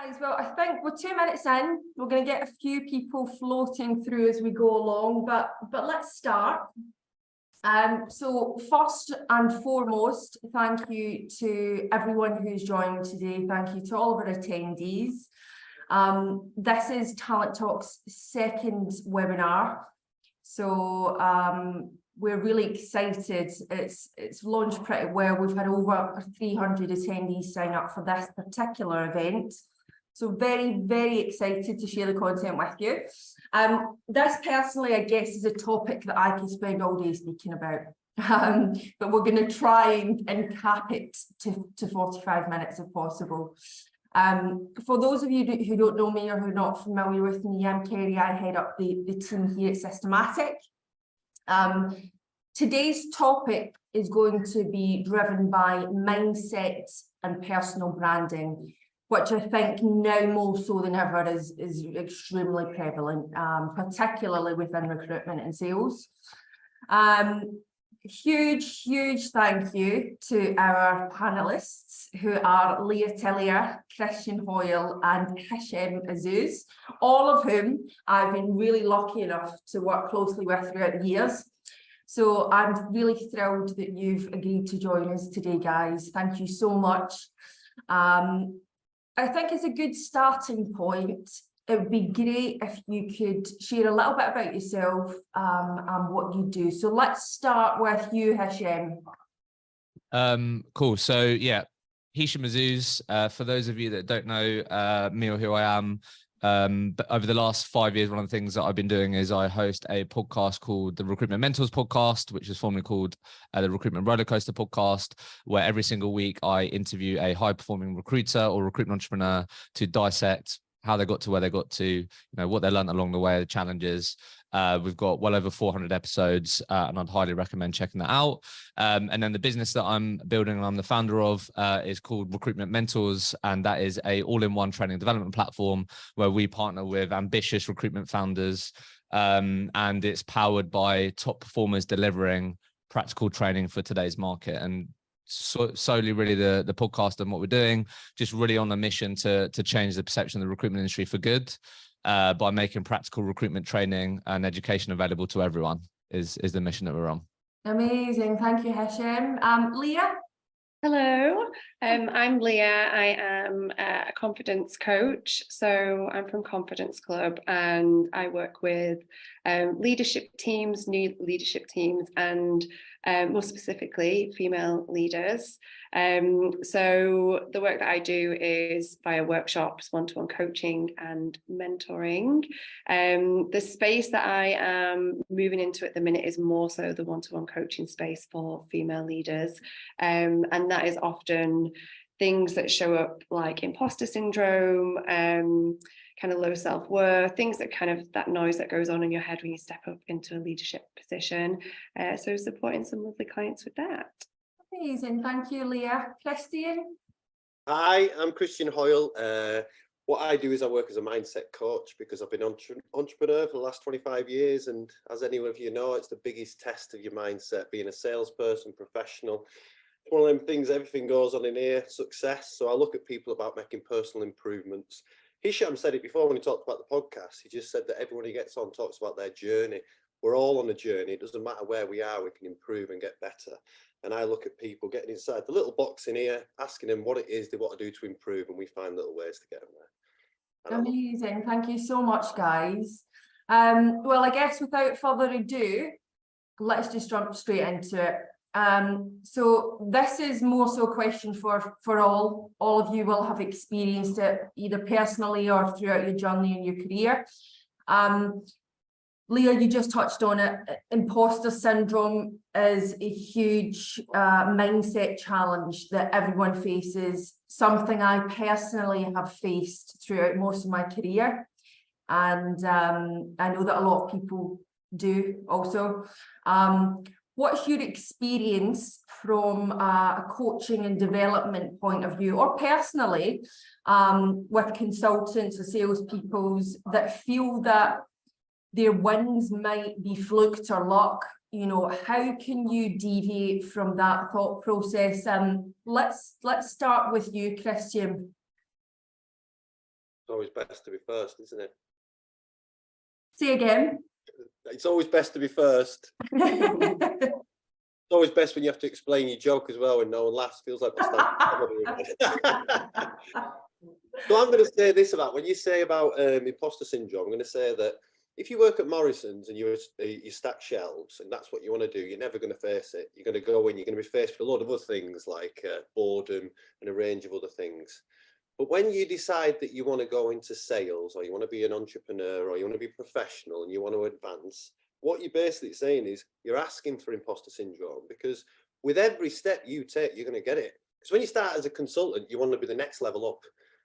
Guys, well, I think we're 2 minutes in. We're going to get a few people floating through as we go along, but let's start. So first and foremost, thank you to everyone who's joined today. Thank you to all of our attendees. This is Talent Talk's second webinar. So we're really excited. It's launched pretty well. We've had over 300 attendees sign up for this particular event. So very, very excited to share the content with you. This personally, I guess, is a topic that I could spend all day speaking about. But we're going to try and cap it to 45 minutes if possible. For those of you who don't know me or who are not familiar with me, I'm Kerry. I head up the team here at Systematic. Today's topic is going to be driven by mindset and personal branding, which I think now more so than ever is extremely prevalent, particularly within recruitment and sales. Huge thank you to our panelists, who are Leah, Tillyer, Hoyle and Hishem, Azzouz, all of whom I've been really lucky enough to work closely with throughout the years. So I'm really thrilled that you've agreed to join us today, guys. Thank you so much. I think it's a good starting point. It would be great if you could share a little bit about yourself and what you do. So let's start with you, Hishem. Cool. So yeah, Hishem Azzouz. For those of you that don't know me or who I am, but over the last 5 years, one of the things that I've been doing is I host a podcast called the Recruitment Mentors Podcast, which is formerly called the Recruitment Rollercoaster Podcast, where every single week I interview a high-performing recruiter or recruitment entrepreneur to dissect how they got to where they got to, you know, what they learned along the way, the challenges. We've got well over 400 episodes, and I'd highly recommend checking that out. And then the business that I'm building and I'm the founder of is called Recruitment Mentors, and that is a all-in-one training and development platform where we partner with ambitious recruitment founders, and it's powered by top performers delivering practical training for today's market. And solely really the podcast and what we're doing, just really on a mission to change the perception of the recruitment industry for good. By making practical recruitment training and education available to everyone is the mission that we're on. Amazing. Thank you, Hishem. Leah? Hello, I'm Leah. I am a confidence coach. So I'm from Confidence Club and I work with leadership teams, new leadership teams, and more specifically, female leaders. So the work that I do is via workshops, one-to-one coaching and mentoring. The space that I am moving into at the minute is more so the one-to-one coaching space for female leaders. And that is often things that show up like imposter syndrome, kind of low self-worth, things that kind of that noise that goes on in your head when you step up into a leadership position. So supporting some lovely clients with that. Amazing. Thank you, Leah. Christian? Hi, I'm Hoyle. What I do is I work as a mindset coach because I've been an entrepreneur for the last 25 years. And as any of you know, it's the biggest test of your mindset, being a salesperson, professional. It's one of them things, everything goes on in here, success. So I look at people about making personal improvements. Hishem said it before when he talked about the podcast. He just said that everyone he gets on talks about their journey. We're all on a journey. It doesn't matter where we are, we can improve and get better. And I look at people getting inside the little box in here, asking them what it is they want to do to improve, and we find little ways to get them there. Amazing. Thank you so much, guys. Well, I guess without further ado, let's just jump straight into it. So this is more so a question for all of you will have experienced it either personally or throughout your journey in your career. Leah, you just touched on it. Imposter syndrome is a huge mindset challenge that everyone faces, something I personally have faced throughout most of my career. And I know that a lot of people do also. What's your experience from a coaching and development point of view, or personally, with consultants or salespeople that feel that their wins might be fluked or luck? You know, how can you deviate from that thought process? Let's start with you, Christian. It's always best to be first, isn't it? Say again. It's always best to be first. It's always best when you have to explain your joke as well when no one laughs. Feels like So I'm going to say this about when you say about imposter syndrome. I'm going to say that if you work at Morrison's and you stack shelves and that's what you want to do, you're never going to face it. You're going to go in, you're going to be faced with a lot of other things like boredom and a range of other things. But when you decide that you want to go into sales or you want to be an entrepreneur or you want to be professional and you want to advance, what you're basically saying is you're asking for imposter syndrome, because with every step you take, you're going to get it. Because when you start as a consultant, you want to be the next level up.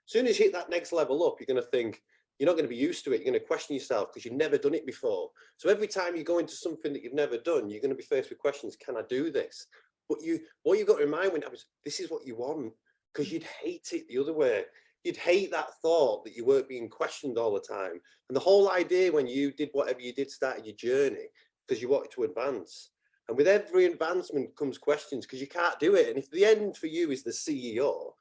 As soon as you hit that next level up, you're going to think, you're not going to be used to it. You're going to question yourself because you've never done it before. So every time you go into something that you've never done, you're going to be faced with questions. Can I do this? But what you've got to remind when it happens, this is what you want, because you'd hate it the other way. You'd hate that thought that you weren't being questioned all the time. And the whole idea when you did whatever you did, started your journey, because you wanted to advance. And with every advancement comes questions, because you can't do it. And if the end for you is the CEO,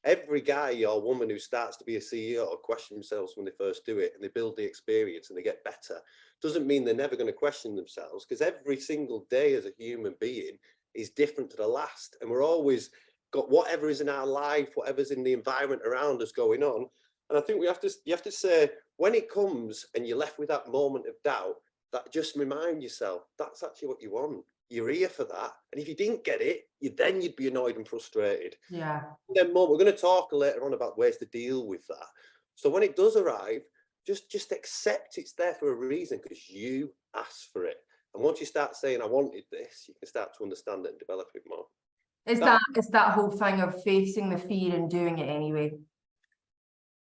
every guy or woman who starts to be a CEO question themselves when they first do it, and they build the experience and they get better. Doesn't mean they're never going to question themselves, because every single day as a human being is different to the last. And we're always got whatever is in our life, whatever's in the environment around us going on. And I think you have to say, when it comes and you're left with that moment of doubt, that just remind yourself, that's actually what you want. You're here for that. And if you didn't get it, you'd be annoyed and frustrated. Yeah. And then more, we're going to talk later on about ways to deal with that. So when it does arrive, just accept it's there for a reason, because you asked for it. And once you start saying, I wanted this, you can start to understand it and develop it more. It's that whole thing of facing the fear and doing it anyway.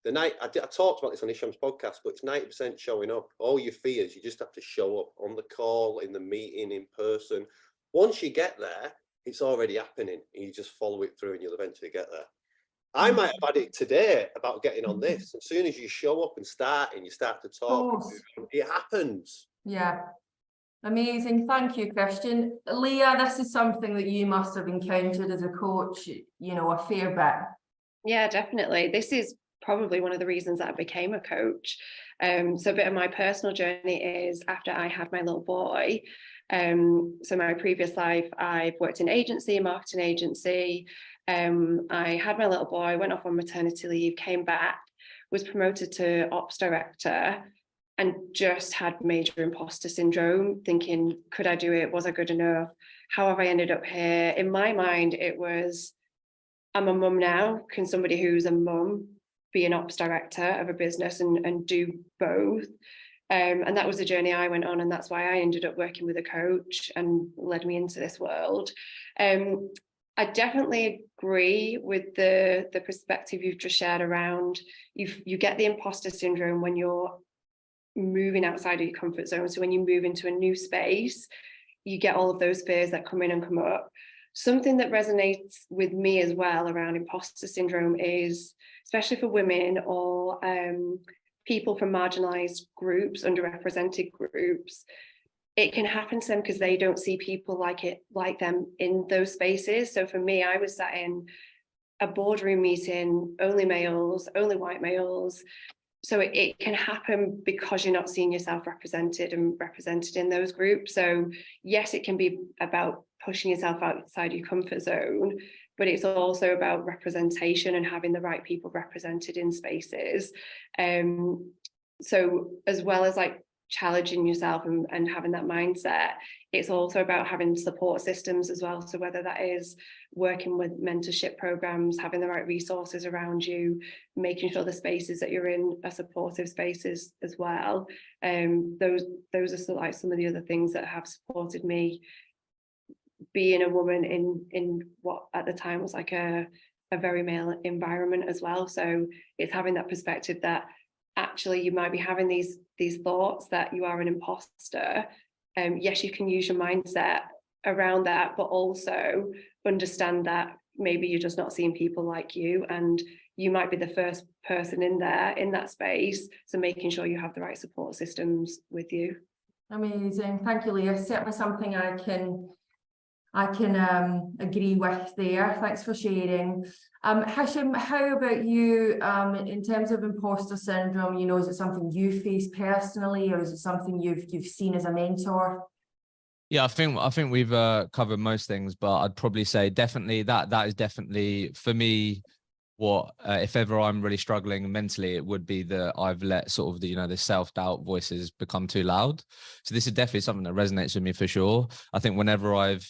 The night I talked about this on Hishem's podcast, but it's 90% showing up. All your fears, you just have to show up on the call, in the meeting, in person. Once you get there, it's already happening, and you just follow it through and you'll eventually get there. I might have had it today about getting on this. As soon as you show up and you start to talk, it happens. Yeah. Amazing. Thank you, Christian. Leah, this is something that you must have encountered as a coach, a fair bit. Yeah, definitely. This is probably one of the reasons that I became a coach. So a bit of my personal journey is after I had my little boy. So my previous life, I've worked in agency, marketing agency. I had my little boy, went off on maternity leave, came back, was promoted to ops director, and just had major imposter syndrome, thinking, could I do it? Was I good enough? How have I ended up here? In my mind, it was, I'm a mum now. Can somebody who's a mum be an ops director of a business and do both? And that was the journey I went on, and that's why I ended up working with a coach and led me into this world. I definitely agree with the perspective you've just shared around you get the imposter syndrome when you're moving outside of your comfort zone. So when you move into a new space, you get all of those fears that come in and come up. Something that resonates with me as well around imposter syndrome is, especially for women or people from marginalized groups, underrepresented groups, it can happen to them because they don't see people like them in those spaces. So for me, I was sat in a boardroom meeting, only males, only white males. So it can happen because you're not seeing yourself represented in those groups. So yes, it can be about pushing yourself outside your comfort zone, but it's also about representation and having the right people represented in spaces. So as well as challenging yourself and having that mindset, it's also about having support systems as well. So whether that is working with mentorship programs, having the right resources around you, making sure the spaces that you're in are supportive spaces as well. Those are some of the other things that have supported me being a woman in what at the time was a very male environment as well. So it's having that perspective that actually you might be having these thoughts that you are an imposter. Yes, you can use your mindset around that, but also understand that maybe you're just not seeing people like you, and you might be the first person in that space. So making sure you have the right support systems with you. Amazing. Thank you, Leah. Certainly something I can I can agree with there. Thanks for sharing. Hishem, how about you in terms of imposter syndrome? You know, is it something you face personally, or is it something you've seen as a mentor? Yeah, I think we've covered most things, but I'd probably say definitely that is definitely for me what if ever I'm really struggling mentally, it would be that I've let sort of the self-doubt voices become too loud. So this is definitely something that resonates with me for sure. I think whenever I've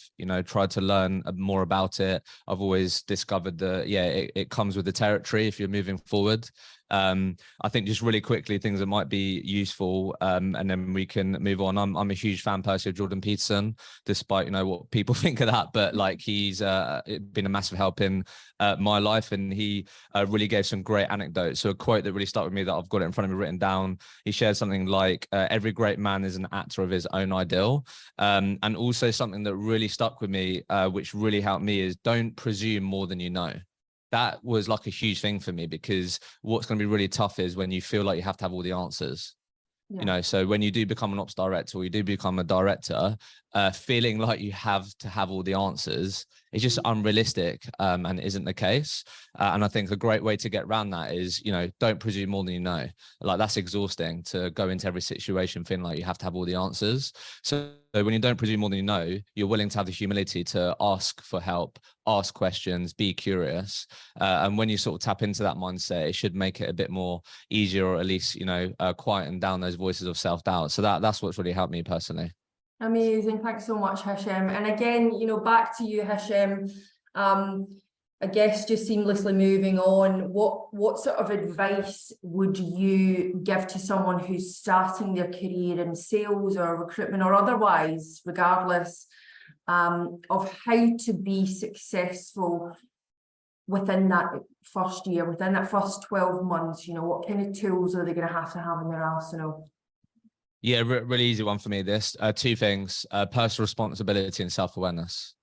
tried to learn more about it, I've always discovered that it comes with the territory if you're moving forward. I think just really quickly things that might be useful, and then we can move on. I'm a huge fan personally of Jordan Peterson, despite what people think of that, but like he's been a massive help in my life, and he really gave some great anecdotes. So a quote that really stuck with me that I've got it in front of me written down, he shared something like every great man is an actor of his own ideal. And also something that really stuck with me, which really helped me, is don't presume more than you know. That was like a huge thing for me, because what's going to be really tough is when you feel like you have to have all the answers. So when you do become an ops director, or you do become a director, feeling like you have to have all the answers is just unrealistic, and isn't the case. And I think a great way to get around that is, don't presume more than you know. Like, that's exhausting to go into every situation feeling like you have to have all the answers. So when you don't presume more than you know, you're willing to have the humility to ask for help, ask questions, be curious. And when you sort of tap into that mindset, it should make it a bit more easier, or at least, quieten down those voices of self-doubt. So that's what's really helped me personally. Amazing. Thanks so much, Hishem. And again, back to you, Hishem. I guess just seamlessly moving on, what sort of advice would you give to someone who's starting their career in sales or recruitment or otherwise, regardless, of how to be successful within that first year, within that first 12 months? What kind of tools are they going to have in their arsenal? Yeah, really easy one for me. This two things: personal responsibility and self-awareness.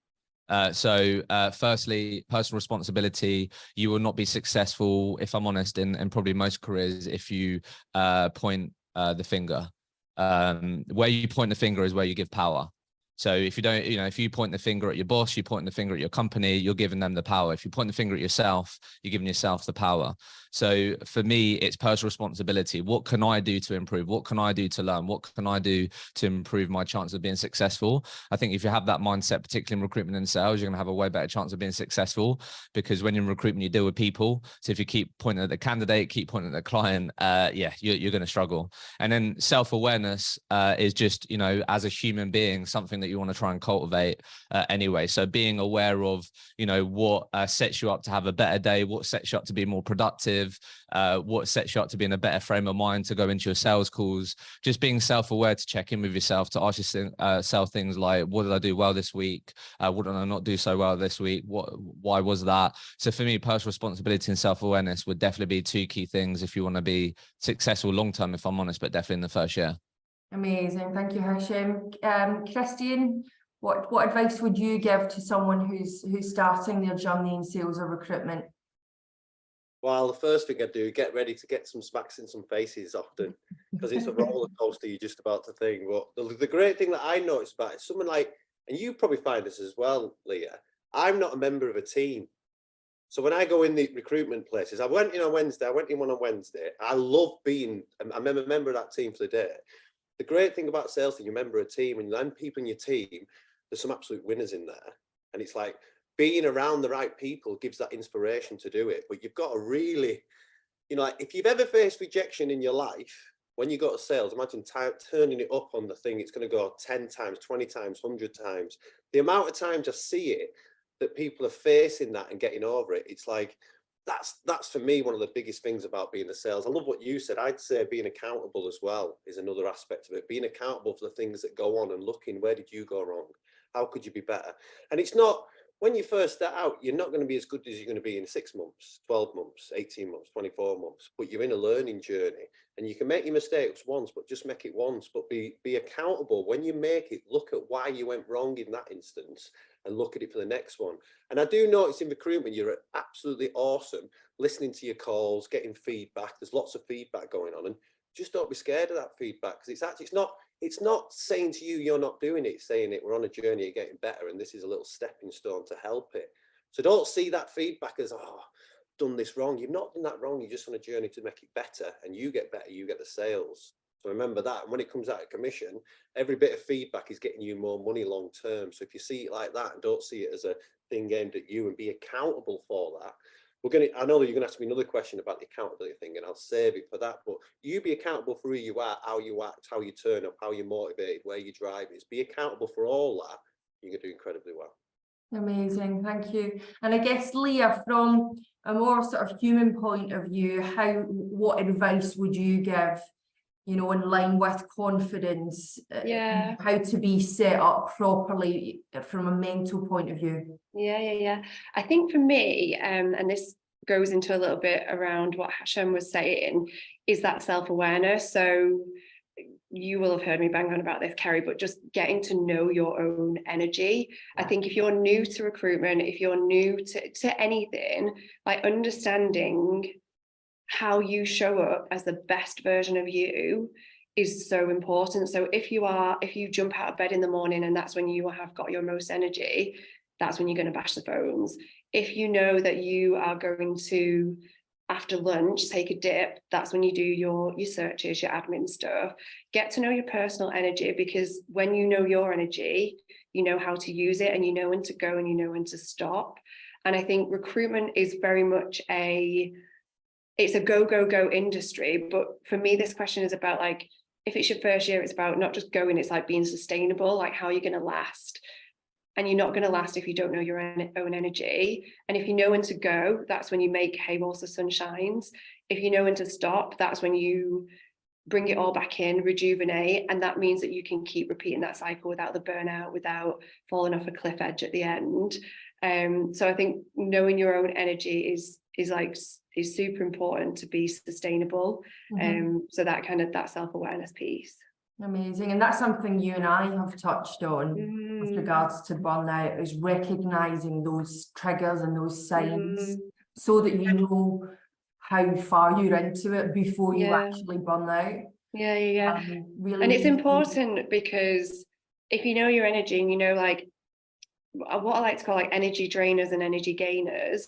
So firstly, personal responsibility. You will not be successful, if I'm honest, in probably most careers if you point the finger. Where you point the finger is where you give power. So if you don't, if you point the finger at your boss, you point the finger at your company, you're giving them the power. If you point the finger at yourself, you're giving yourself the power. So for me, it's personal responsibility. What can I do to improve? What can I do to learn? What can I do to improve my chance of being successful? I think if you have that mindset, particularly in recruitment and sales, you're going to have a way better chance of being successful, because when you're in recruitment, you deal with people. So if you keep pointing at the candidate, keep pointing at the client, you're going to struggle. And then self-awareness is just, as a human being, something that you want to try and cultivate anyway. So being aware of, what sets you up to have a better day, what sets you up to be more productive, what sets you up to be in a better frame of mind to go into your sales calls. Just being self-aware, to check in with yourself, to ask yourself things like, what did I do well this week? What did I not do so well this week? Why was that? So for me, personal responsibility and self-awareness would definitely be two key things if you want to be successful long-term, if I'm honest, but definitely in the first year. Amazing. Thank you, Hishem. Christian, what advice would you give to someone who's starting their journey in sales or recruitment? Well, the first thing I do, get ready to get some smacks in some faces often, because it's a roller coaster you're just about to think. But the great thing that I noticed about it, someone like, and you probably find this as well, Leah, I'm not a member of a team. So when I go in the recruitment places, I went in on Wednesday, one on Wednesday. I love being a member of that team for the day. The great thing about sales, you're a member of a team, and you land people in your team, there's some absolute winners in there. And it's like, being around the right people gives that inspiration to do it. But you've got to really, like, if you've ever faced rejection in your life, when you go to sales, imagine turning it up on the thing. It's going to go 10 times, 20 times, 100 times. The amount of times I see it that people are facing that and getting over it, it's like, that's for me one of the biggest things about being a sales. I love what you said. I'd say being accountable as well is another aspect of it. Being accountable for the things that go on and looking, where did you go wrong? How could you be better? And it's not, when you first start out, you're not going to be as good as you're going to be in 6 months, 12 months, 18 months, 24 months, but you're in a learning journey, and you can make your mistakes once, but just make it once, but be accountable. When you make it, look at why you went wrong in that instance and look at it for the next one. And I do notice in recruitment, you're absolutely awesome listening to your calls, getting feedback. There's lots of feedback going on, and just don't be scared of that feedback, because it's not, it's not saying to you, you're not doing it, it's saying it, we're on a journey of getting better, and this is a little stepping stone to help it. So don't see that feedback as, oh, done this wrong. You've not done that wrong. You're just on a journey to make it better, and you get better, you get the sales. So remember that. And when it comes out of commission, every bit of feedback is getting you more money long term. So if you see it like that and don't see it as a thing aimed at you and be accountable for that, I know that you're gonna ask me another question about the accountability thing, and I'll save it for that, but you be accountable for who you are, how you act, how you turn up, how you're motivated, where your drive is. Be accountable for all that. You're gonna do incredibly well. Amazing, thank you. And I guess, Leah, from a more sort of human point of view, what advice would you give, you know, in line with confidence, how to be set up properly from a mental point of view? Yeah. I think for me, and this goes into a little bit around what Hishem was saying, is that self-awareness. So you will have heard me bang on about this, Kerry, but just getting to know your own energy. I think if you're new to recruitment, if you're new to anything, like understanding how you show up as the best version of you is so important. So if you jump out of bed in the morning and that's when you have got your most energy, that's when you're going to bash the phones. If you know that you are going to, after lunch, take a dip, that's when you do your searches, your admin stuff. Get to know your personal energy, because when you know your energy, you know how to use it, and you know when to go and you know when to stop. And I think recruitment is very much it's a go industry. But for me, this question is about, like, if it's your first year, it's about not just going, it's like being sustainable, like how you're going to last. And you're not going to last if you don't know your own energy. And if you know when to go, that's when you make hay whilst the sun shines. If you know when to stop, that's when you bring it all back in, rejuvenate. And that means that you can keep repeating that cycle without the burnout, without falling off a cliff edge at the end. So I think knowing your own energy is super important to be sustainable. So that self-awareness piece. Amazing. And that's something you and I have touched on with regards to burnout, is recognizing those triggers and those signs so that you know how far you're into it before you actually burn out. Yeah. Really, and it's important, because if you know your energy and you know, like, what I like to call like energy drainers and energy gainers,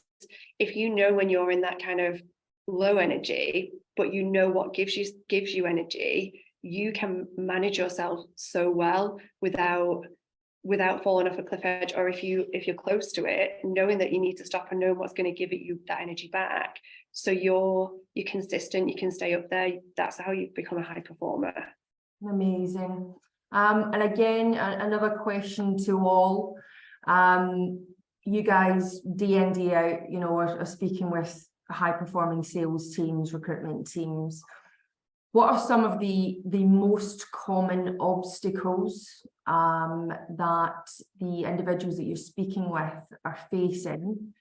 if you know when you're in that kind of low energy, but you know what gives you energy, you can manage yourself so well without falling off a cliff edge. Or if you're close to it, knowing that you need to stop and know what's going to give you that energy back, so you're consistent, you can stay up there. That's how you become a high performer. Amazing. And again, another question to all. You guys, day in, day out, you know, are speaking with high performing sales teams, recruitment teams. What are some of the most common obstacles that the individuals that you're speaking with are facing,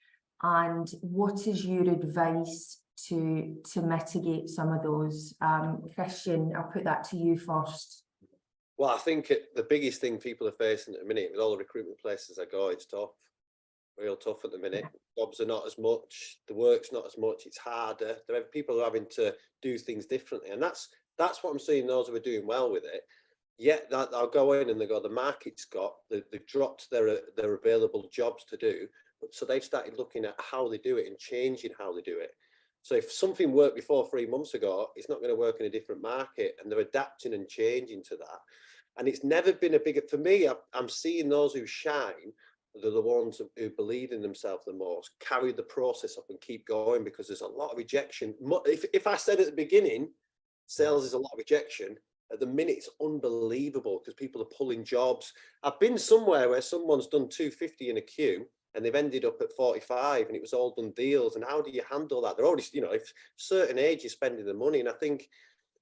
and what is your advice to mitigate some of those? Christian, I'll put that to you first. Well, I think the biggest thing people are facing at the minute, with all the recruitment places I go, it's tough, real tough at the minute. Jobs are not as much, the work's not as much, it's harder. People are having to do things differently, and that's what I'm seeing. Those who are doing well with it, I'll go in and they go, the market's they've dropped their available jobs to do, so they've started looking at how they do it and changing how they do it. So if something worked before 3 months ago, it's not going to work in a different market, and they're adapting and changing to that. And it's never been a bigger, for me, I'm seeing those who shine, they're the ones who believe in themselves the most, carry the process up and keep going, because there's a lot of rejection. If I said at the beginning, sales is a lot of rejection, at the minute it's unbelievable, because people are pulling jobs. I've been somewhere where someone's done 250 in a queue and they've ended up at 45 and it was all done deals. And how do you handle that? They're already, you know, if certain age you're spending the money. And I think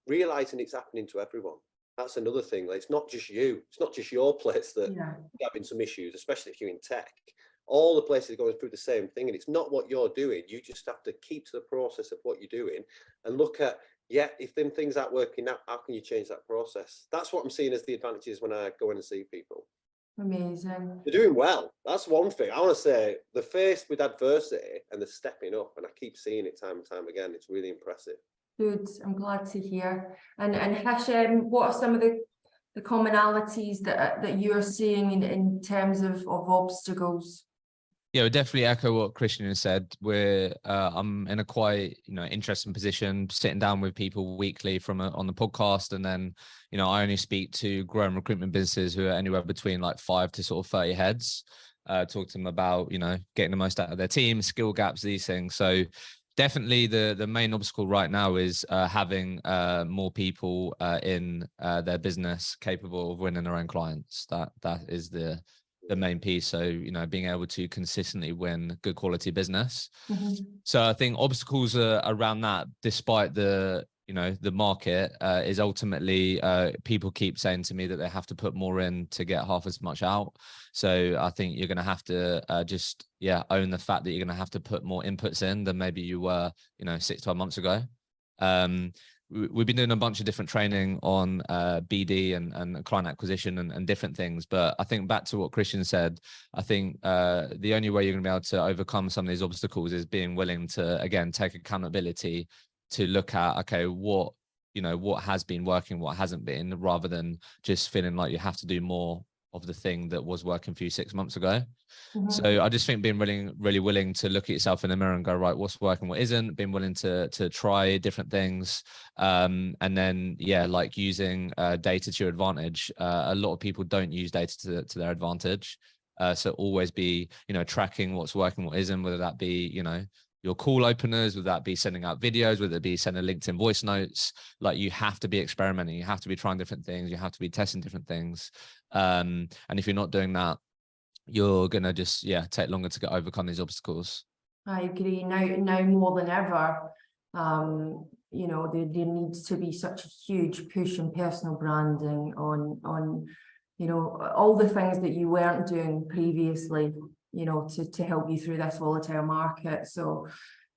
realizing it's happening to everyone, that's another thing. Like, it's not just you, it's not just your place that having some issues, especially if you're in tech. All the places are going through the same thing, and it's not what you're doing. You just have to keep to the process of what you're doing and look at, if them things aren't working out, how can you change that process? That's what I'm seeing as the advantages when I go in and see people. Amazing. They're doing well. That's one thing. I want to say, they're faced with adversity and they're stepping up, and I keep seeing it time and time again. It's really impressive. Good. I'm glad to hear. And Hishem, what are some of the commonalities that you're seeing in terms of obstacles? Yeah, we definitely echo what Christian has said. I'm in a quite, interesting position, sitting down with people weekly on the podcast. And then, I only speak to growing recruitment businesses who are anywhere between like 5 to sort of 30 heads, talk to them about, getting the most out of their team, skill gaps, these things. So definitely the main obstacle right now is having more people in their business capable of winning their own clients. That is the main piece. So, being able to consistently win good quality business. Mm-hmm. So I think obstacles are around that, despite the market is ultimately people keep saying to me that they have to put more in to get half as much out. So I think you're going to have to just own the fact that you're going to have to put more inputs in than maybe you were 6-12 months ago. We've been doing a bunch of different training on BD and client acquisition and different things. But I think back to what Christian said, I think the only way you're going to be able to overcome some of these obstacles is being willing to, again, take accountability to look at, okay, what has been working, what hasn't been, rather than just feeling like you have to do more of the thing that was working for you 6 months ago. Mm-hmm. So I just think being really, really willing to look at yourself in the mirror and go, right, what's working, what isn't, being willing to try different things. And then, like using data to your advantage. A lot of people don't use data to their advantage. So always be, tracking what's working, what isn't, whether that be, your call openers, whether that be sending out videos, whether it be sending LinkedIn voice notes. Like, you have to be experimenting, you have to be trying different things, you have to be testing different things. And if you're not doing that, you're gonna just take longer to overcome these obstacles. I agree. Now more than ever, there needs to be such a huge push in personal branding on all the things that you weren't doing previously, to help you through this volatile market. So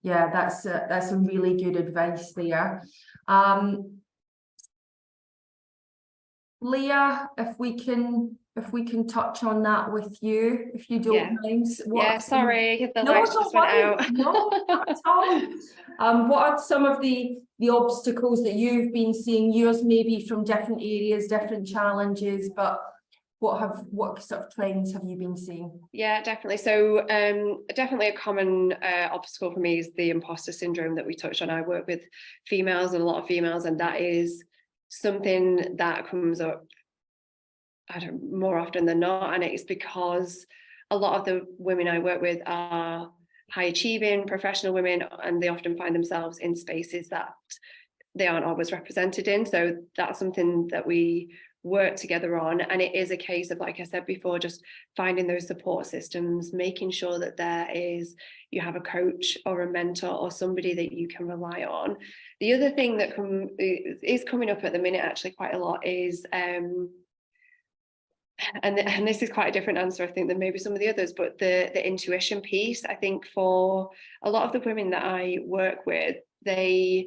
that's a really good advice there. Leah, if we can touch on that with you, if you don't mind. Sorry, the lights just went out. No, not at all. What are some of the obstacles that you've been seeing? Yours maybe from different areas, different challenges, but what sort of trends have you been seeing? Yeah, definitely. So definitely a common obstacle for me is the imposter syndrome that we touched on. I work with females and a lot of females, and that is something that comes up more often than not. And it's because a lot of the women I work with are high achieving professional women, and they often find themselves in spaces that they aren't always represented in. So that's something that we work together on, and it is a case of, like I said before, just finding those support systems, making sure that you have a coach or a mentor or somebody that you can rely on. The other thing that is coming up at the minute actually quite a lot is and this is quite a different answer, I think, than maybe some of the others, but the intuition piece. I think for a lot of the women that I work with, they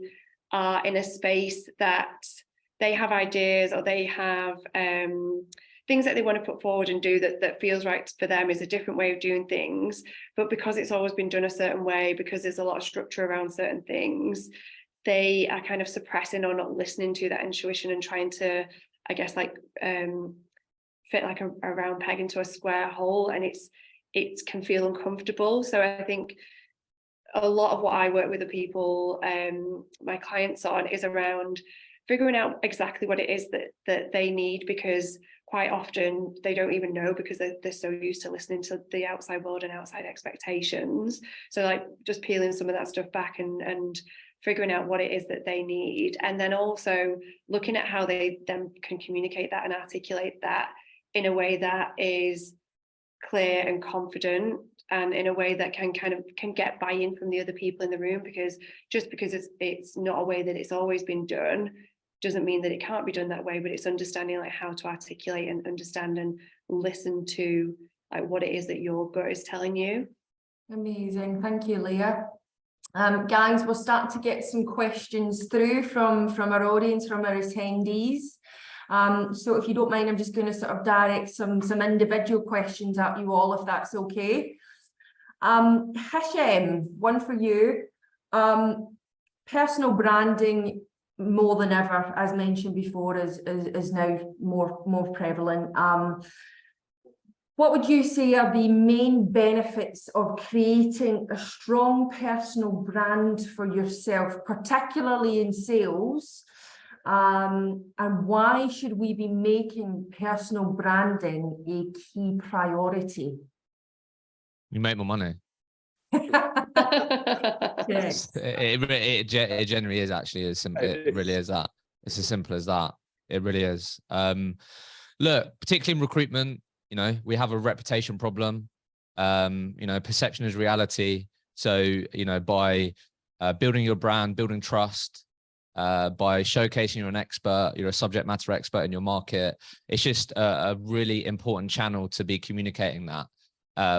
are in a space that they have ideas, or they have things that they want to put forward and do that feels right for them, is a different way of doing things. But because it's always been done a certain way, because there's a lot of structure around certain things, they are kind of suppressing or not listening to that intuition and trying to, I guess, fit like a round peg into a square hole, and it can feel uncomfortable. So I think a lot of what I work with the people, my clients on, is around figuring out exactly what it is that they need, because quite often they don't even know, because they're so used to listening to the outside world and outside expectations. So like just peeling some of that stuff back and figuring out what it is that they need, and then also looking at how they then can communicate that and articulate that in a way that is clear and confident, and in a way that can get buy-in from the other people in the room, because just because it's not a way that it's always been done doesn't mean that it can't be done that way. But it's understanding like how to articulate and understand and listen to like what it is that your gut is telling you. Amazing, thank you, Leah. Guys, we're starting to get some questions through from our audience, from our attendees. So if you don't mind, I'm just going to sort of direct some individual questions at you all, if that's okay. Hishem, one for you. Personal branding more than ever, as mentioned before, is now more prevalent. What would you say are the main benefits of creating a strong personal brand for yourself, particularly in sales? And why should we be making personal branding a key priority? You make more money. Yes. It generally is actually as simple. It really is that. It's as simple as that. It really is. Look, particularly in recruitment, you know, we have a reputation problem. You know, perception is reality. So, you know, by building your brand, building trust, by showcasing you're an expert, you're a subject matter expert in your market, it's just a really important channel to be communicating that.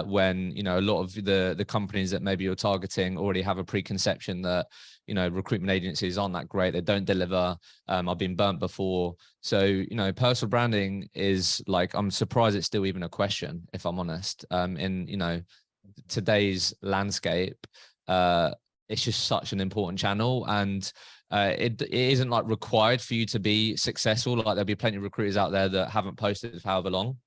When, you know, a lot of the companies that maybe you're targeting already have a preconception that, you know, recruitment agencies aren't that great, they don't deliver, I've been burnt before. So, you know, personal branding is like, I'm surprised it's still even a question, if I'm honest. In, you know, today's landscape, it's just such an important channel, and it isn't like required for you to be successful. Like, there'll be plenty of recruiters out there that haven't posted for however long.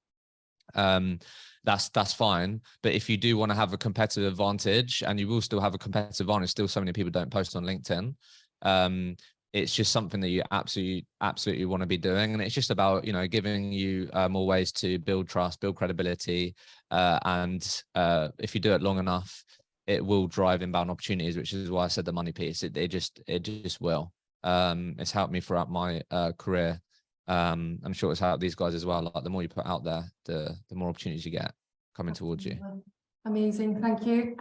That's fine, but if you do want to have a competitive advantage, and you will still have a competitive advantage, still so many people don't post on LinkedIn, it's just something that you absolutely want to be doing. And it's just about, you know, giving you more ways to build trust, build credibility, and if you do it long enough, it will drive inbound opportunities, which is why I said the money piece. It just will. It's helped me throughout my career. I'm sure it's helped these guys as well. Like, the more you put out there, the more opportunities you get coming towards you. Amazing, thank you.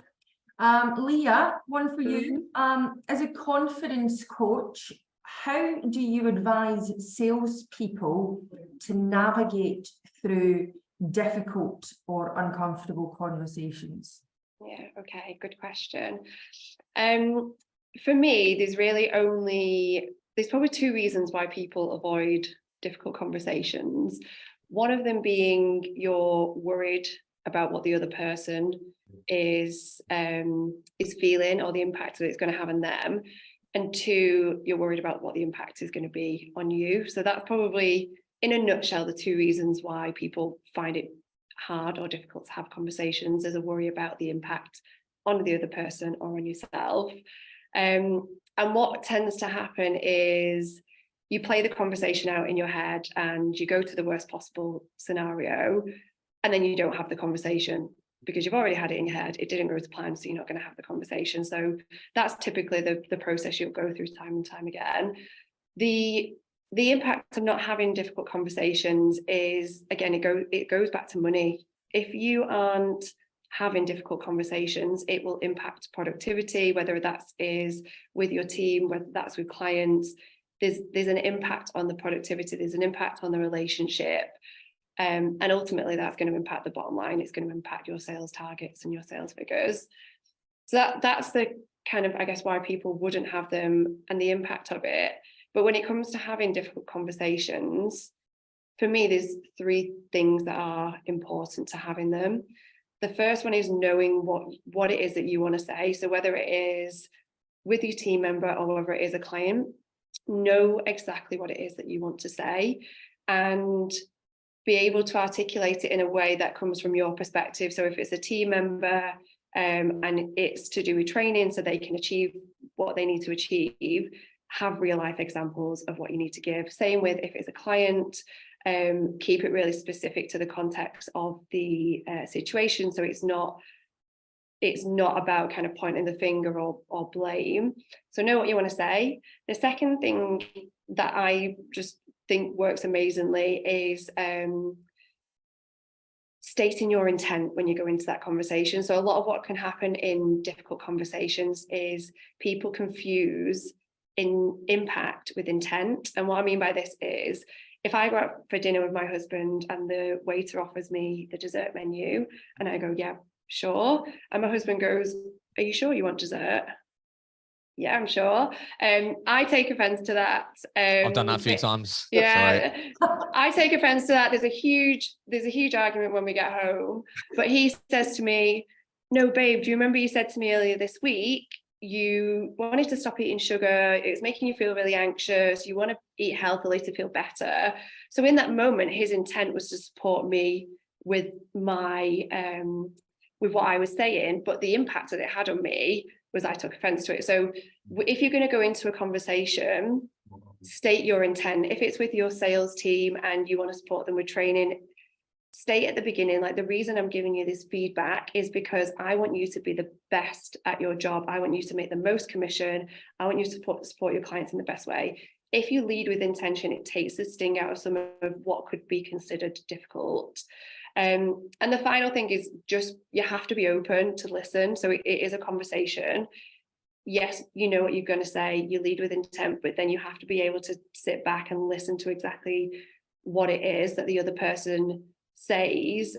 Leah, one for you. As a confidence coach, how do you advise salespeople to navigate through difficult or uncomfortable conversations? Yeah, okay, good question. For me, there's probably two reasons why people avoid difficult conversations. One of them being you're worried about what the other person is feeling, or the impact that it's going to have on them. And two, you're worried about what the impact is going to be on you. So that's probably, in a nutshell, the two reasons why people find it hard or difficult to have conversations. There's a worry about the impact on the other person or on yourself. And what tends to happen is you play the conversation out in your head and you go to the worst possible scenario, and then you don't have the conversation because you've already had it in your head. It didn't go to plan, so you're not going to have the conversation. So that's typically the process you'll go through time and time again. The impact of not having difficult conversations is, again, it goes back to money. If you aren't having difficult conversations, it will impact productivity, whether that is with your team, whether that's with clients. There's an impact on the productivity, there's an impact on the relationship. And ultimately that's going to impact the bottom line. It's going to impact your sales targets and your sales figures. So that's the kind of, I guess, why people wouldn't have them and the impact of it. But when it comes to having difficult conversations, for me, there's three things that are important to having them. The first one is knowing what it is that you want to say. So whether it is with your team member or whether it is a client, know exactly what it is that you want to say and be able to articulate it in a way that comes from your perspective. So if it's a team member and it's to do with training so they can achieve what they need to achieve, have real life examples of what you need to give. Same with if it's a client, keep it really specific to the context of the situation. So it's not about kind of pointing the finger or blame. So know what you want to say. The second thing that I just think works amazingly is stating your intent when you go into that conversation. So a lot of what can happen in difficult conversations is people confuse impact with intent. And what I mean by this is, if I go out for dinner with my husband and the waiter offers me the dessert menu and I go, yeah, sure. And my husband goes, are you sure you want dessert? Yeah, I'm sure. I take offense to that. I've done that a few times. Yeah, I take offense to that. There's a huge argument when we get home. But he says to me, no, babe, do you remember you said to me earlier this week you wanted to stop eating sugar, it's making you feel really anxious, you want to eat healthily to feel better. So in that moment, his intent was to support me with my with what I was saying, but the impact that it had on me was I took offense to it. So if you're going to go into a conversation, state your intent. If it's with your sales team and you want to support them with training, state at the beginning, like, the reason I'm giving you this feedback is because I want you to be the best at your job. I want you to make the most commission. I want you to support your clients in the best way. If you lead with intention, it takes the sting out of some of what could be considered difficult. And the final thing is just, you have to be open to listen. So it is a conversation. Yes, you know what you're going to say, you lead with intent, but then you have to be able to sit back and listen to exactly what it is that the other person says,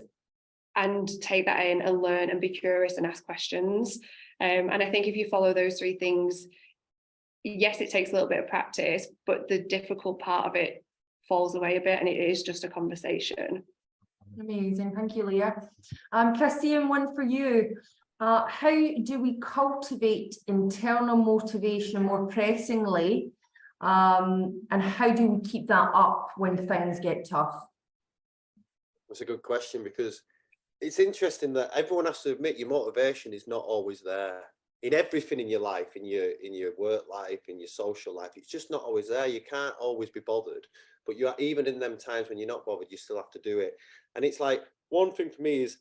and take that in and learn and be curious and ask questions. And I think if you follow those three things, yes, it takes a little bit of practice, but the difficult part of it falls away a bit, and it is just a conversation. Amazing, thank you, Leah. Christine, one for you. How do we cultivate internal motivation more pressingly, and how do we keep that up when things get tough? That's a good question, because it's interesting that everyone has to admit your motivation is not always there in everything in your life, in your work life, in your social life. It's just not always there. You can't always be bothered, but you are, even in them times when you're not bothered, you still have to do it. And it's like, one thing for me is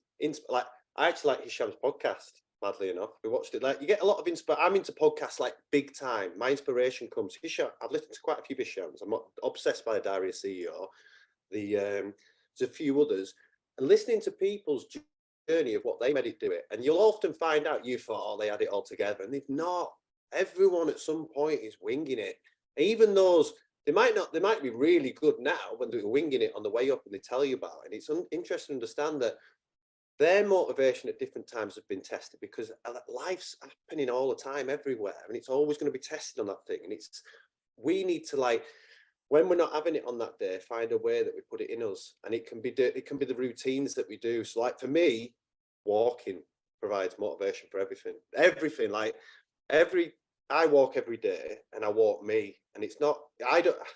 like, I actually like Hishem's podcast, madly enough. We watched it. Like, you get a lot of inspiration. I'm into podcasts like big time. My inspiration comes Hishem. I've listened to quite a few Hishems. I'm obsessed by the Diary of CEO. There's a few others, and listening to people's journey of what they made it do it, and you'll often find out you thought, oh, they had it all together, and they've not. Everyone at some point is winging it. Even those, they might be really good now when they're winging it on the way up and they tell you about it. And it's interesting to understand that their motivation at different times have been tested, because life's happening all the time everywhere, and it's always going to be tested on that thing. And we need to, like, when we're not having it on that day, find a way that we put it in us. And it can be the routines that we do. So, like, for me, walking provides motivation for everything. Like, I walk every day, and I walk me. And it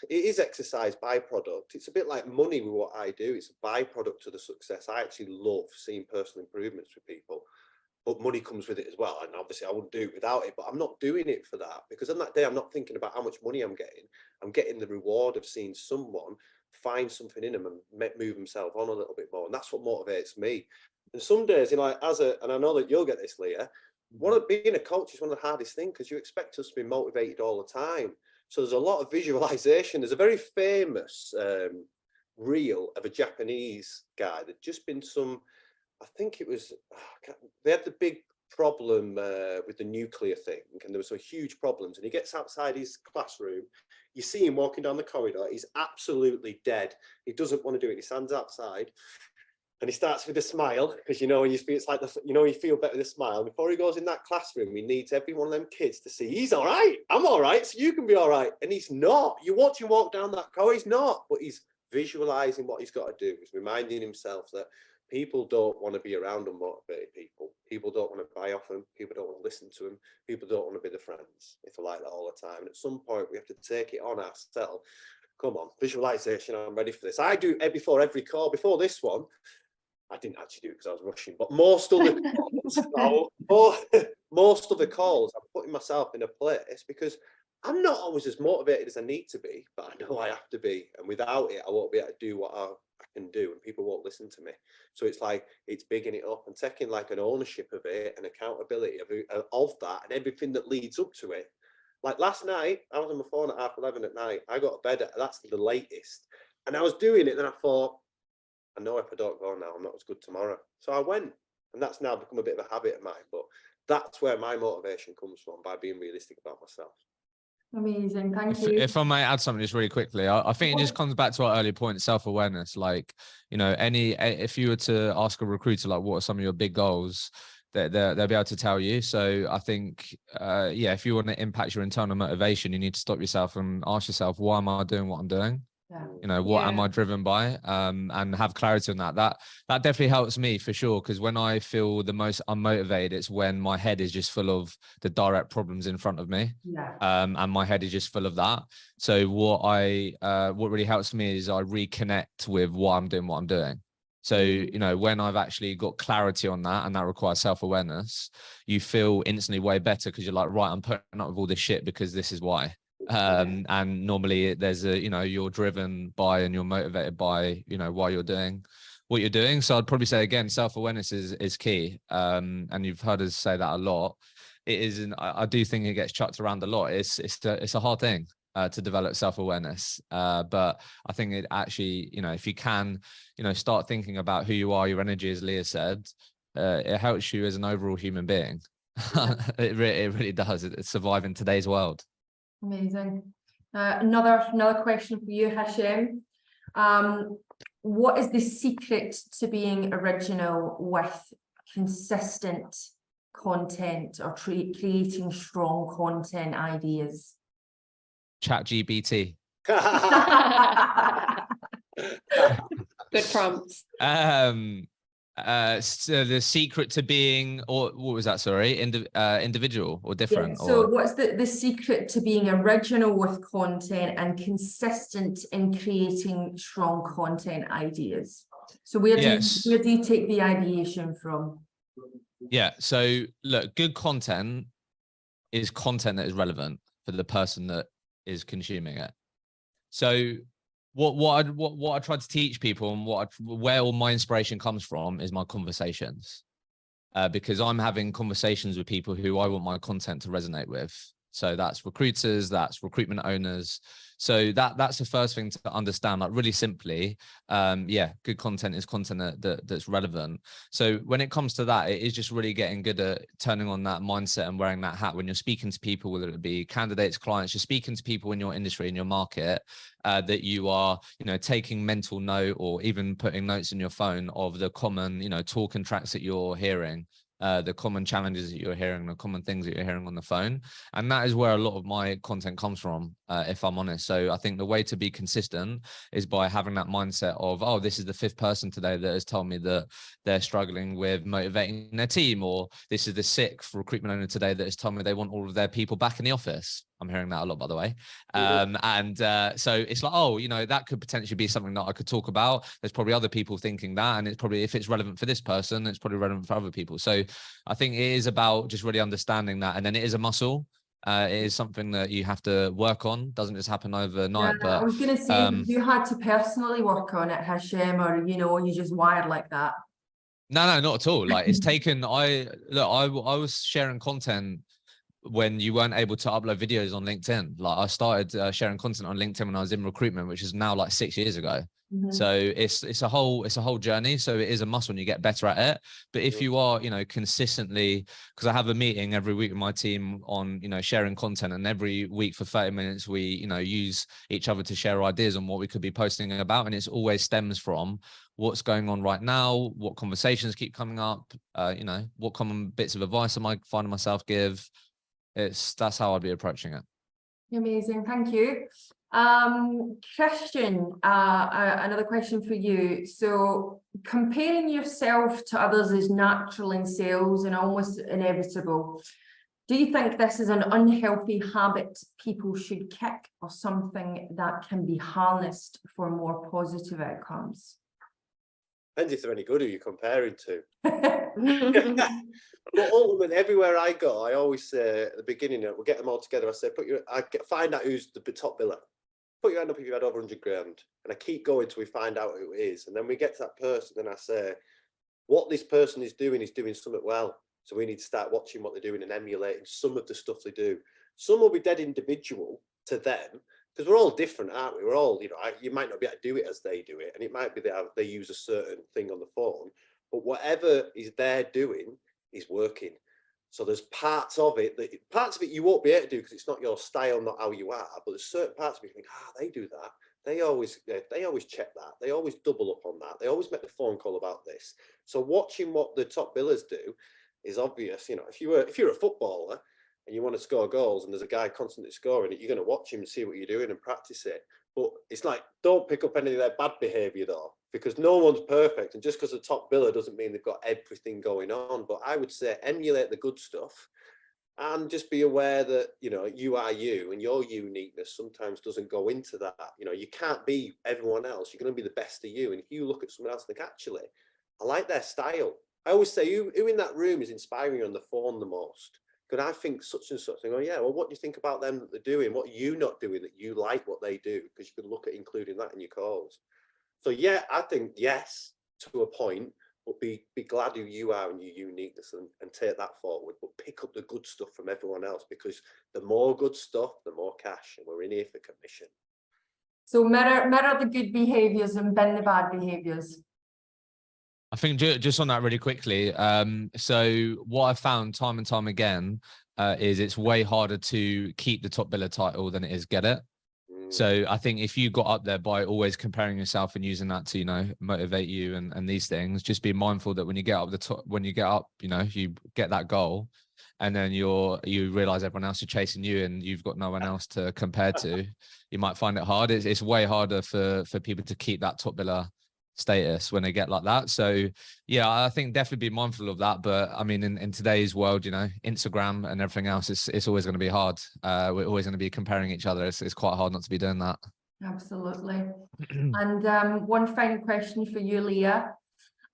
is exercise byproduct. It's a bit like money with what I do. It's a byproduct to the success. I actually love seeing personal improvements with people, but money comes with it as well. And obviously I wouldn't do it without it, but I'm not doing it for that, because on that day, I'm not thinking about how much money I'm getting. I'm getting the reward of seeing someone find something in them and move themselves on a little bit more. And that's what motivates me. And some days, and I know that you'll get this, Leah, being a coach is one of the hardest things, because you expect us to be motivated all the time. So there's a lot of visualization. There's a very famous reel of a Japanese guy that just been I think it was, they had the big problem with the nuclear thing, and there were some huge problems, and he gets outside his classroom. You see him walking down the corridor. He's absolutely dead. He doesn't want to do it. He stands outside, and he starts with a smile, because it's like you feel better with a smile. Before he goes in that classroom, he needs every one of them kids to see he's all right. I'm all right, so you can be all right. And he's not. You watch him walk down that corridor. He's not, but he's visualizing what he's got to do. He's reminding himself that people don't want to be around unmotivated people. People don't want to buy off them. People don't want to listen to them. People don't want to be their friends if they're like that all the time. And at some point, we have to take it on ourselves. Come on, visualization. I'm ready for this. I do it before every call. Before this one, I didn't actually do it because I was rushing. But most of the calls, I'm putting myself in a place, because I'm not always as motivated as I need to be, but I know I have to be. And without it, I won't be able to do what I can do, and people won't listen to me. So it's like, it's bigging it up and taking like an ownership of it and accountability of that and everything that leads up to it. Like last night, I was on my phone at 11:30 at night. I got to bed that's the latest. And I was doing it, and I thought, I know if I don't go now, I'm not as good tomorrow. So I went, and that's now become a bit of a habit of mine. But that's where my motivation comes from, by being realistic about myself. Amazing, thank you. If I may add something just really quickly, I think it just comes back to our earlier point, self-awareness. Like, if you were to ask a recruiter, like, what are some of your big goals, they'll be able to tell you. So I think, if you want to impact your internal motivation, you need to stop yourself and ask yourself, why am I doing what I'm doing? Yeah. You know, what am Yeah. I driven by? And have clarity on that. That definitely helps me for sure. Because when I feel the most unmotivated, it's when my head is just full of the direct problems in front of me. Yeah. And my head is just full of that. So what really helps me is I reconnect with what I'm doing. So, you know, when I've actually got clarity on that, and that requires self-awareness, you feel instantly way better because you're like, right, I'm putting up with all this shit because this is why. And normally there's a, you know, you're driven by and you're motivated by, you know, why you're doing what you're doing. So I'd probably say again, self-awareness is key. And you've heard us say that a lot. It is, and I do think it gets chucked around a lot. It's a hard thing to develop self-awareness. But I think it actually, you know, if you can, you know, start thinking about who you are, your energy, as Leah said, it helps you as an overall human being. It really does. It's surviving today's world. Amazing. Another question for you, Hishem. What is the secret to being original with consistent content or creating strong content ideas? ChatGPT. Good prompts. So the secret to being, or what was that? Sorry, individual or different? Yeah, so or what's the secret to being original with content and consistent in creating strong content ideas? So where do you take the ideation from? Yeah. So look, good content is content that is relevant for the person that is consuming it. So what I try to teach people, and where all my inspiration comes from, is my conversations, because I'm having conversations with people who I want my content to resonate with. So that's recruiters, that's recruitment owners. So that's the first thing to understand, like really simply. Good content is content that's relevant. So when it comes to that, it is just really getting good at turning on that mindset and wearing that hat when you're speaking to people, whether it be candidates, clients, you're speaking to people in your industry, in your market, that you are, you know, taking mental note or even putting notes in your phone of the common, you know, talking tracks that you're hearing. The common challenges that you're hearing, the common things that you're hearing on the phone. And that is where a lot of my content comes from, if I'm honest. So I think the way to be consistent is by having that mindset of, oh, this is the 5th person today that has told me that they're struggling with motivating their team, or this is the 6th recruitment owner today that has told me they want all of their people back in the office. I'm hearing that a lot, by the way. So it's like, oh, you know, that could potentially be something that I could talk about. There's probably other people thinking that, and it's probably, if it's relevant for this person, it's probably relevant for other people. So I think it is about just really understanding that. And then it is a muscle. It is something that you have to work on. Doesn't just happen overnight. Yeah, but I was going to say, you had to personally work on it, Hishem, or, you know, you just wired like that? No, not at all. Like, it's taken, I was sharing content when you weren't able to upload videos on LinkedIn. Like, I started sharing content on LinkedIn when I was in recruitment, which is now like 6 years ago. So it's a whole journey. So it is a muscle and you get better at it. But if you are, you know, consistently, because I have a meeting every week with my team on, you know, sharing content, and every week for 30 minutes, we, you know, use each other to share ideas on what we could be posting about. And it's always stems from what's going on right now, what conversations keep coming up, you know, what common bits of advice am I finding myself give. That's how I'd be approaching it. Amazing, thank you. Christian, another question for you. So comparing yourself to others is natural in sales and almost inevitable. Do you think this is an unhealthy habit people should kick, or something that can be harnessed for more positive outcomes? Depends if they're any good who you're comparing to. But ultimately, everywhere I go, I always say at the beginning, we'll get them all together. I say, find out who's the top biller. Put your hand up if you had over 100 grand. And I keep going till we find out who it is. And then we get to that person and I say, what this person is doing something well. So we need to start watching what they're doing and emulating some of the stuff they do. Some will be dead individual to them, because we're all different, aren't we? We're all, you know, you might not be able to do it as they do it. And it might be that they use a certain thing on the phone, but whatever is they're doing is working. So there's parts of it you won't be able to do because it's not your style, not how you are. But there's certain parts of it you think, they do that. They always check that. They always double up on that. They always make the phone call about this. So watching what the top billers do is obvious. You know, if you're a footballer and you want to score goals and there's a guy constantly scoring it, you're going to watch him and see what you're doing and practice it. But it's like, don't pick up any of their bad behavior though, because no one's perfect. And just because a top biller doesn't mean they've got everything going on. But I would say emulate the good stuff and just be aware that, you know, you are you, and your uniqueness sometimes doesn't go into that. You know, you can't be everyone else. You're going to be the best of you. And if you look at someone else and think, actually, I like their style. I always say, who in that room is inspiring you on the phone the most? Because I think such and such. And go, yeah, well, what do you think about them that they're doing? What are you not doing that you like what they do? Because you could look at including that in your calls. So yeah, I think yes, to a point, but be glad who you are and your uniqueness, and take that forward. But pick up the good stuff from everyone else, because the more good stuff, the more cash, and we're in here for commission. So mirror the good behaviours and bin the bad behaviours. I think just on that really quickly. So what I've found time and time again is it's way harder to keep the top biller title than it is get it. So I think if you got up there by always comparing yourself and using that to, you know, motivate you and these things, just be mindful that when you get up the top, you know, you get that goal, and then you realize everyone else is chasing you and you've got no one else to compare to, you might find it hard. It's way harder for people to keep that top biller status when they get like that. So yeah, I think definitely be mindful of that. But I mean, in today's world, you know, Instagram and everything else, it's always going to be hard. We're always going to be comparing each other. It's quite hard not to be doing that. Absolutely. And one final question for you, Leah.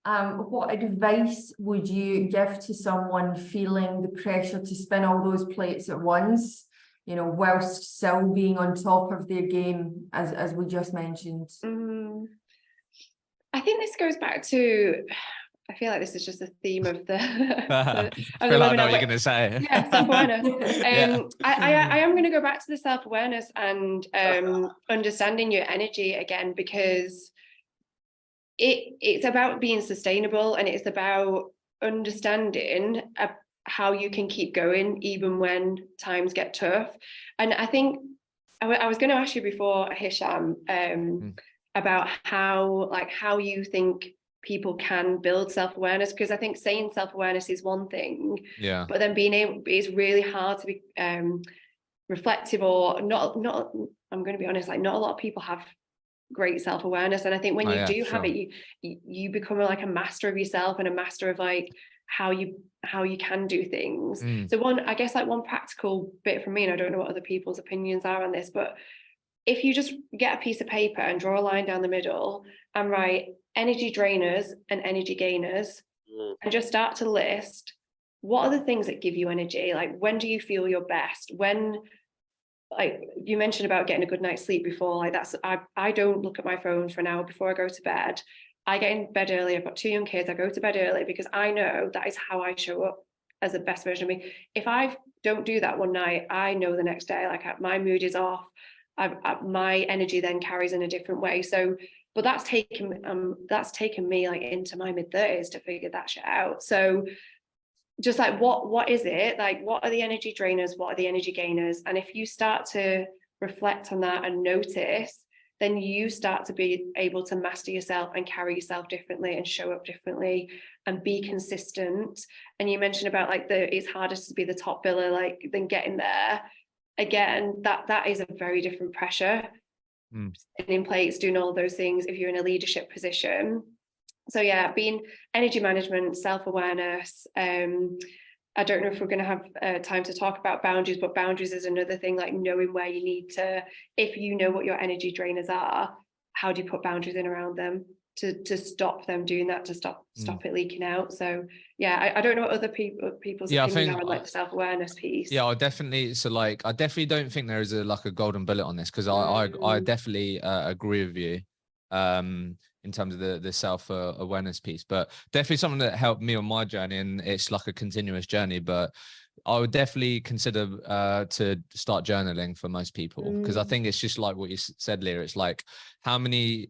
What advice would you give to someone feeling the pressure to spin all those plates at once, you know, whilst still being on top of their game, as we just mentioned? I think this goes back to, I feel like this is just a theme of the I feel like I know what you're going to say. Yeah, self-awareness. Yeah. I am going to go back to the self-awareness and understanding your energy again, because it's about being sustainable, and it's about understanding how you can keep going even when times get tough. And I think I was going to ask you before, Hishem, about how you think people can build self-awareness, because I think saying self-awareness is one thing, Yeah, but then it's really hard to be reflective, or not I'm going to be honest, like not a lot of people have great self-awareness. And I think when you do have it, you become like a master of yourself and a master of like how you can do things. So one practical bit from me, and I don't know what other people's opinions are on this, but if you just get a piece of paper and draw a line down the middle and write energy drainers and energy gainers, and just start to list what are the things that give you energy. Like, when do you feel your best? When, like you mentioned about getting a good night's sleep before, like I don't look at my phone for an hour before I go to bed. I get in bed early. I've got 2 young kids. I go to bed early because I know that is how I show up as the best version of me. If I don't do that one night, I know the next day, like my mood is off. My energy then carries in a different way. So, but that's taken me like into my mid-30s to figure that shit out. So just like, what is it? Like, what are the energy drainers? What are the energy gainers? And if you start to reflect on that and notice, then you start to be able to master yourself and carry yourself differently and show up differently and be consistent. And you mentioned about like it's harder to be the top biller, like, than getting there. Again, that is a very different pressure. In place, doing all those things if you're in a leadership position. So yeah, being energy management, self-awareness. I don't know if we're going to have time to talk about boundaries, but boundaries is another thing, like knowing where you need to, if you know what your energy drainers are, how do you put boundaries in around them to stop them doing that, to stop it leaking out. So yeah, I don't know what other people's opinions are on like the self-awareness piece. Yeah, I definitely don't think there is a golden bullet on this, because I definitely agree with you in terms of the self-awareness piece, but definitely something that helped me on my journey, and it's like a continuous journey. But I would definitely consider to start journaling for most people, because I think it's just like what you said, Leah. It's like how many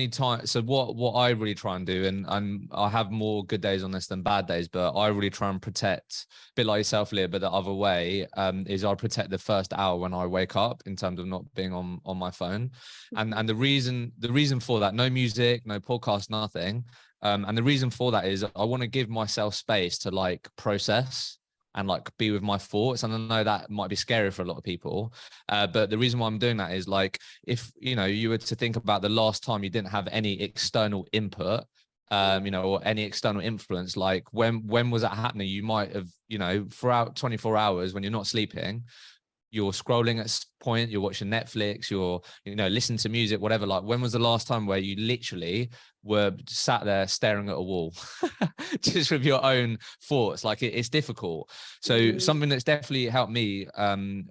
times. So what I really try and do, and I have more good days on this than bad days, but I really try and protect, a bit like yourself, Leah, but the other way, is I protect the first hour when I wake up in terms of not being on my phone. And the reason for that, no music, no podcast, nothing. And the reason for that is I want to give myself space to like process and like be with my thoughts. And I know that might be scary for a lot of people, but the reason why I'm doing that is like, if you were to think about the last time you didn't have any external input, or any external influence, like when was that happening? You might have, throughout 24 hours when you're not sleeping, you're scrolling at point, you're watching Netflix, you're, listening to music, whatever. Like, when was the last time where you literally were sat there staring at a wall just with your own thoughts? Like, it's difficult. So something that's definitely helped me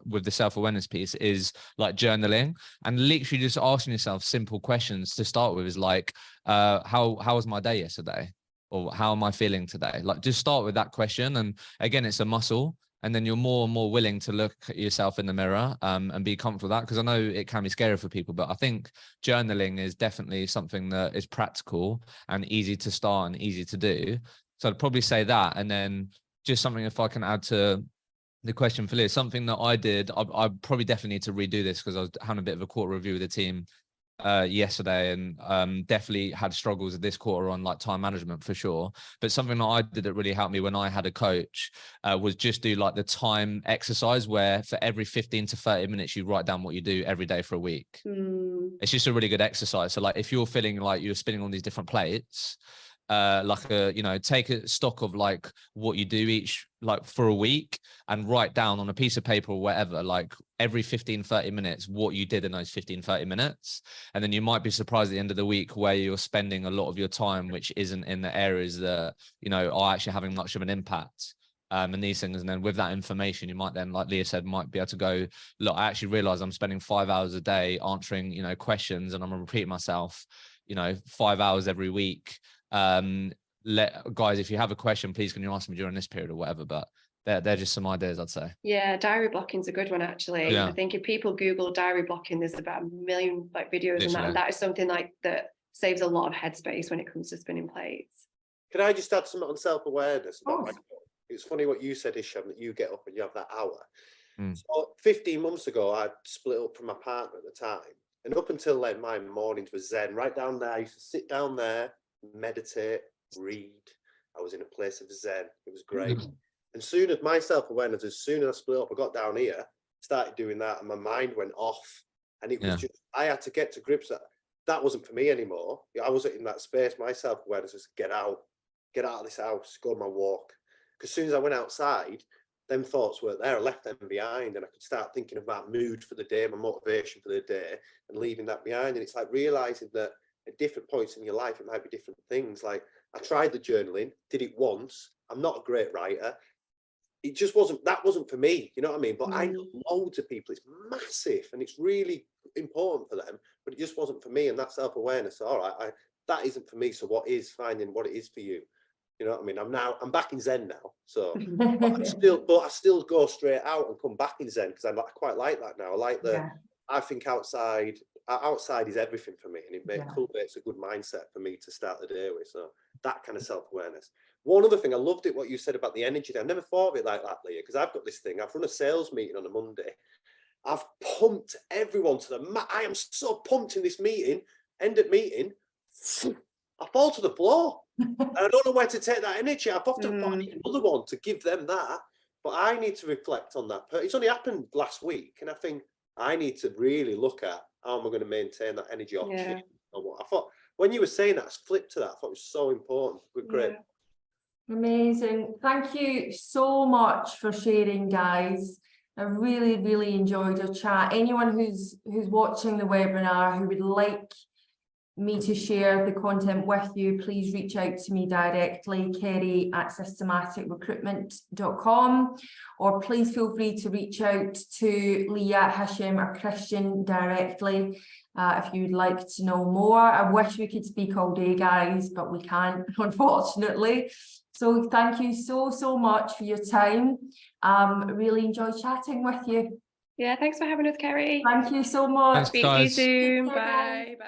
with the self-awareness piece is like journaling, and literally just asking yourself simple questions to start with, is like, how was my day yesterday? Or how am I feeling today? Like, just start with that question. And again, it's a muscle. And then you're more and more willing to look at yourself in the mirror and be comfortable with that. Because I know it can be scary for people, but I think journaling is definitely something that is practical and easy to start and easy to do. So I'd probably say that. And then just something, if I can add to the question for Leah, something that I did, I probably definitely need to redo this because I was having a bit of a quarter review with the team yesterday, and definitely had struggles with this quarter on like time management for sure. But something that I did that really helped me when I had a coach was just do like the time exercise, where for every 15 to 30 minutes you write down what you do every day for a week. It's just a really good exercise. So like, if you're feeling like you're spinning on these different plates, take a stock of like what you do each, like for a week, and write down on a piece of paper or whatever, like every 15-30 minutes what you did in those 15-30 minutes. And then you might be surprised at the end of the week where you're spending a lot of your time which isn't in the areas that are actually having much of an impact, and these things. And then with that information, you might then, like Leah said, might be able to go, look, I actually realize I'm spending 5 hours a day answering questions, and I'm gonna repeat myself 5 hours every week. Guys, if you have a question, please can you ask me during this period or whatever. But they're just some ideas, I'd say. Yeah, diary blocking's a good one, actually. Yeah. I think if people Google diary blocking, there's about a million like videos on that, and that is something like that saves a lot of headspace when it comes to spinning plates. Can I just add something on self-awareness? It's funny what you said, Hishem, that you get up and you have that hour. So 15 months ago, I split up from my partner at the time, and up until then, my mornings were zen. Right down there, I used to sit down there, meditate, read. I was in a place of zen. It was great. And soon as my self-awareness, as soon as I split up, I got down here, started doing that, and my mind went off. And it was just, I had to get to grips that wasn't for me anymore. I wasn't in that space. My self-awareness was get out of this house, go on my walk. Because as soon as I went outside, them thoughts weren't there. I left them behind, and I could start thinking about mood for the day, my motivation for the day, and leaving that behind. And it's like realizing that at different points in your life, it might be different things. Like, I tried the journaling, did it once. I'm not a great writer. It just wasn't for me, you know what I mean? But I know loads of people, it's massive and it's really important for them, but it just wasn't for me. And that self-awareness, all right, that isn't for me. So what is finding what it is for you? You know what I mean? I'm back in Zen now. So, but I still go straight out and come back in Zen, because I quite like that now. I like I think outside is everything for me, and it cultivates a good mindset for me to start the day with. So that kind of self-awareness. One other thing, I loved it what you said about the energy. I've never thought of it like that, Leah, because I've got this thing. I've run a sales meeting on a Monday. I've pumped everyone to the I am so pumped in this meeting. End of meeting, I fall to the floor. And I don't know where to take that energy. I've often thought I need another one to give them that, but I need to reflect on that. It's only happened last week, and I think I need to really look at how am I going to maintain that energy off shift. I thought when you were saying that, I flipped to that. I thought it was so important. Great. Amazing. Thank you so much for sharing, guys. I really, really enjoyed your chat. Anyone who's watching the webinar who would like me to share the content with you, please reach out to me directly, Kerry at systematicrecruitment.com, or please feel free to reach out to Leah, Hishem or Christian directly if you'd like to know more. I wish we could speak all day, guys, but we can't, unfortunately. So thank you so much for your time. Really enjoyed chatting with you. Yeah, thanks for having us, Kerry. Thank you so much. Speak to you soon. Bye. Bye.